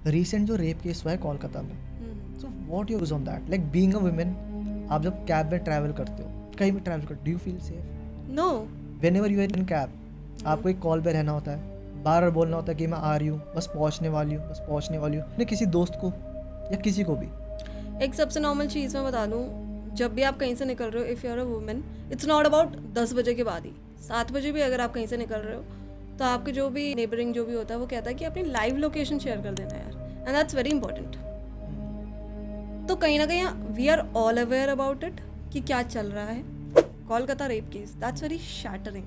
Recent जो rape case हुआ है कोलकाता में, so what your views on that? Like being a women, आप जब कैब में ट्रैवल करते हो, कहीं भी ट्रैवल करते हो, do you feel safe? No. Whenever you are in cab, आपको एक कॉल पे रहना होता है, बार बार बोलना होता है कि मैं आ रही हूँ, बस पहुँचने वाली हूँ, बस पहुँचने वाली हूँ, अपने किसी दोस्त को या किसी को भी। एक सबसे नॉर्मल चीज़ मैं बता दूँ, जब भी आप कहीं से निकल रहे हो, if you are a women, it's not about 10 बजे के बाद ही, 7 बजे भी अगर आप कहीं से निकल रहे हो तो आपके जो भी नेबरिंग जो भी होता है वो कहता है कि अपनी लाइव लोकेशन शेयर कर देना यार, एंड दैट्स वेरी इंपॉर्टेंट। तो कहीं ना कहीं we are all aware about it कि क्या चल रहा है। Kolkata rape case, that's very shattering.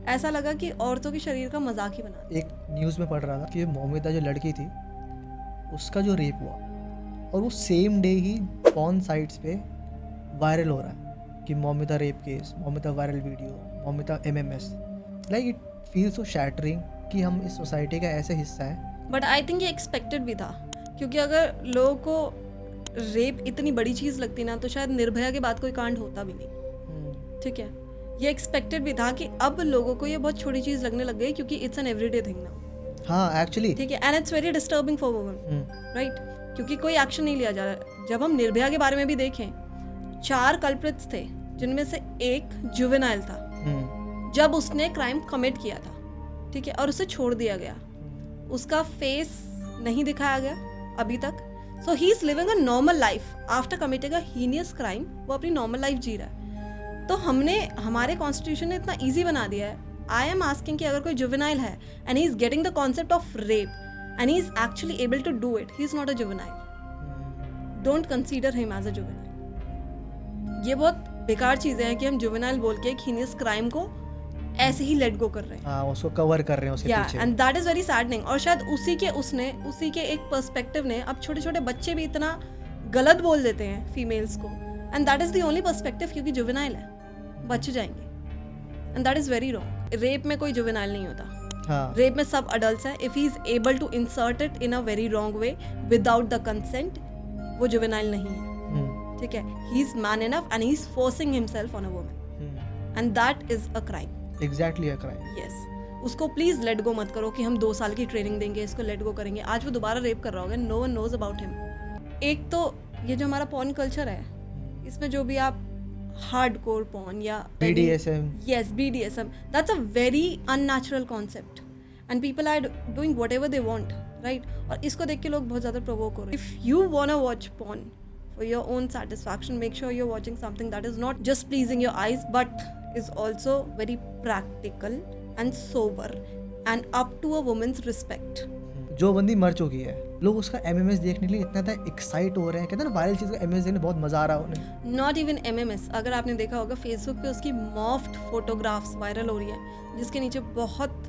ऐसा लगा कि औरतों के शरीर का मजाक ही बना दिया। एक न्यूज़ में पढ़ रहा था कि मोमिता जो लड़की थी, उसका जो रेप हुआ और वो सेम डे ही पॉर्न साइट्स पे वायरल हो रहा है कि Moumita rape case, Moumita viral video, Moumita MMS। Like it feel so shattering कि हम इस सोसाइटी का ऐसे हिस्सा है। बट आई थिंक ये एक्सपेक्टेड भी था, क्योंकि अगर लोगों को रेप इतनी बड़ी चीज़ लगती ना तो शायद निर्भया के बाद कोई कांड होता भी नहीं। ठीक है, ये एक्सपेक्टेड भी था कि अब लोगों को ये बहुत छोटी चीज़ लगने लग गई, क्योंकि it's an everyday thing now. हाँ एक्चुअली, ठीक है, and it's very disturbing for women, right? क्योंकि कोई एक्शन नहीं लिया जा रहा। जब हम निर्भया के बारे में भी देखें, 4 कल्प्रिट्स थे जिनमें से एक जुवेनाइल था जब उसने क्राइम कमिट किया था, ठीक है, और उसे छोड़ दिया गया, उसका फेस नहीं दिखाया गया अभी तक। So he is living a normal life after committing a heinous crime. वो अपनी नॉर्मल लाइफ जी रहा है। तो हमारे कॉन्स्टिट्यूशन ने इतना ईजी बना दिया है। आई एम आस्किंग कि अगर कोई जुवेनाइल है and he is getting the concept of rape and he is actually able to do it, he is not a juvenile. Don't consider him as a juvenile. ये बहुत बेकार चीज़ें हैं कि हम जुवेनाइल बोल के एक हीनियस क्राइम को ऐसे ही लेट गो कर रहे हैं। हाँ, उसको कवर कर रहे हैं उसके पीछे। And that is very saddening. और शायद उसी के एक पर्सपेक्टिव ने अब छोटे छोटे बच्चे भी इतना गलत बोल देते हैं फीमेल्स को, and that is the only perspective, क्योंकि जुवेनाइल है, बच जाएंगे, and that is very wrong. Rape में कोई जुवेनाइल नहीं होता। हाँ, रेप में सब अडल्ट है। If he is able to insert it in a very wrong way without the consent, वो जुवेनाइल नहीं है। ठीक है, he is man enough and he is forcing himself on a woman, and that is a crime. Exactly a crime. Yes, उसको please let go मत करो कि हम 2 साल की ट्रेनिंग देंगे, इसको लेट गो करेंगे, आज वो दोबारा रेप कर रहा होगा, no one knows about him. एक तो ये जो हमारा पॉर्न कल्चर है, इसमें जो भी आप हार्डकोर पॉर्न या BDSM, yes, BDSM, that's a very unnatural concept and people are doing whatever they want, right? और इसको देख के लोग बहुत ज़्यादा provoke हो रहे हैं। If you wanna watch porn for your own satisfaction, make sure you're watching something that is not just pleasing your eyes but is also very practical and sober and up to a woman's respect. जो बंदी मर चुकी है, लोग उसका MMS देखने के लिए इतना ज़्यादा एक्साइट हो रहे हैं, कहते हैं ना वायरल चीज़ का MMS देखने बहुत मज़ा आ रहा है उन्हें। नॉट इवन MMS, अगर आपने देखा होगा फेसबुक पे उसकी मॉफ्ड फोटोग्राफ्स वायरल हो रही है, जिसके नीचे बहुत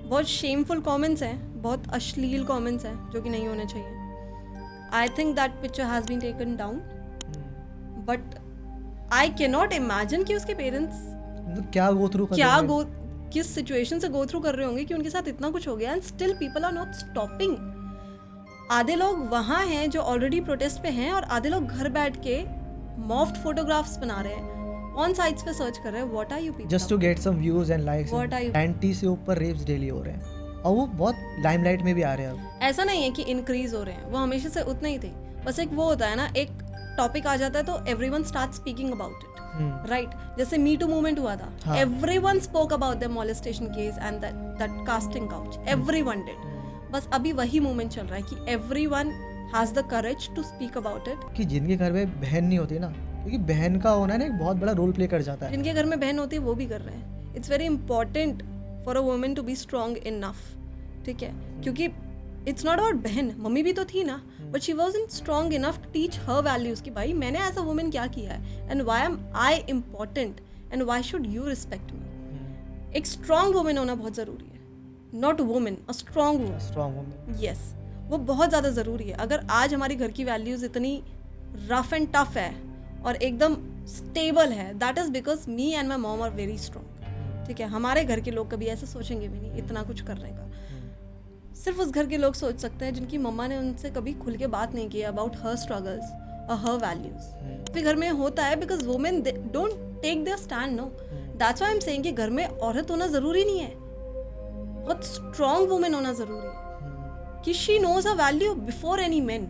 बहुत शेमफुल कमेंट्स हैं, बहुत अश्लील कमेंट्स हैं जो कि नहीं होने चाहिए। I think that picture has been taken down, but I cannot imagine कि उसके पेरेंट्स किस सिचुएशन से गो थ्रू कर रहे होंगे कि उनके साथ इतना कुछ हो गया, and still people are not stopping. आधे लोग वहाँ हैं जो ऑलरेडी प्रोटेस्ट पे हैं, और आधे लोग घर बैठ के मॉफ्ड फोटोग्राफ्स बना रहे हैं, ऑन साइट्स पे सर्च कर रहे हैं what are you people, just to get some views and likes. 90 से ऊपर रेप्स डेली हो रहे हैं और वो बहुत लाइमलाइट में भी आ रहे हैं। ऐसा नहीं है कि इंक्रीज हो रहे हैं, वो हमेशा से उतने ही थे, बस एक वो होता है ना, एक टॉपिक आ जाता है तो everyone start speaking about it, right? जैसे मी टू मूवमेंट हुआ था, everyone spoke about the molestation case and that casting couch, everyone did. बस अभी वही मूवमेंट चल रहा है कि everyone has the courage to speak about it. कि जिनके घर में बहन नहीं होती ना, क्योंकि बहन का होना ना एक बहुत बड़ा रोल प्ले कर जाता है। जिनके घर में बहन होती है वो भी कर रहे हैं। It's very important for a woman to be strong enough, ठीक है? क्योंकि इट्स नॉट अबाउट बहन, मम्मी भी तो थी ना, but she wasn't strong enough to teach her values कि भाई मैंने एज अ वुमन क्या किया है, and why am I important, and why should you respect me. एक स्ट्रॉन्ग वुमन होना बहुत ज़रूरी है, not woman, a strong woman. Yes, वो बहुत ज़्यादा ज़रूरी है। अगर आज हमारी घर की वैल्यूज़ इतनी रफ एंड टफ है और एकदम स्टेबल है, that is because me and my mom are very strong, ठीक है? हमारे घर के लोग कभी ऐसे सोचेंगे भी नहीं इतना कुछ करने का। सिर्फ उस घर के लोग सोच सकते हैं जिनकी मम्मा ने उनसे कभी खुल के बात नहीं की अबाउट हर स्ट्रगल्स और हर वैल्यूज। भी घर में होता है because women don't take their stand, no, that's why I am saying कि घर में औरत होना ज़रूरी नहीं है, बहुत स्ट्रॉन्ग वुमेन होना ज़रूरी है, कि she knows a value before any main.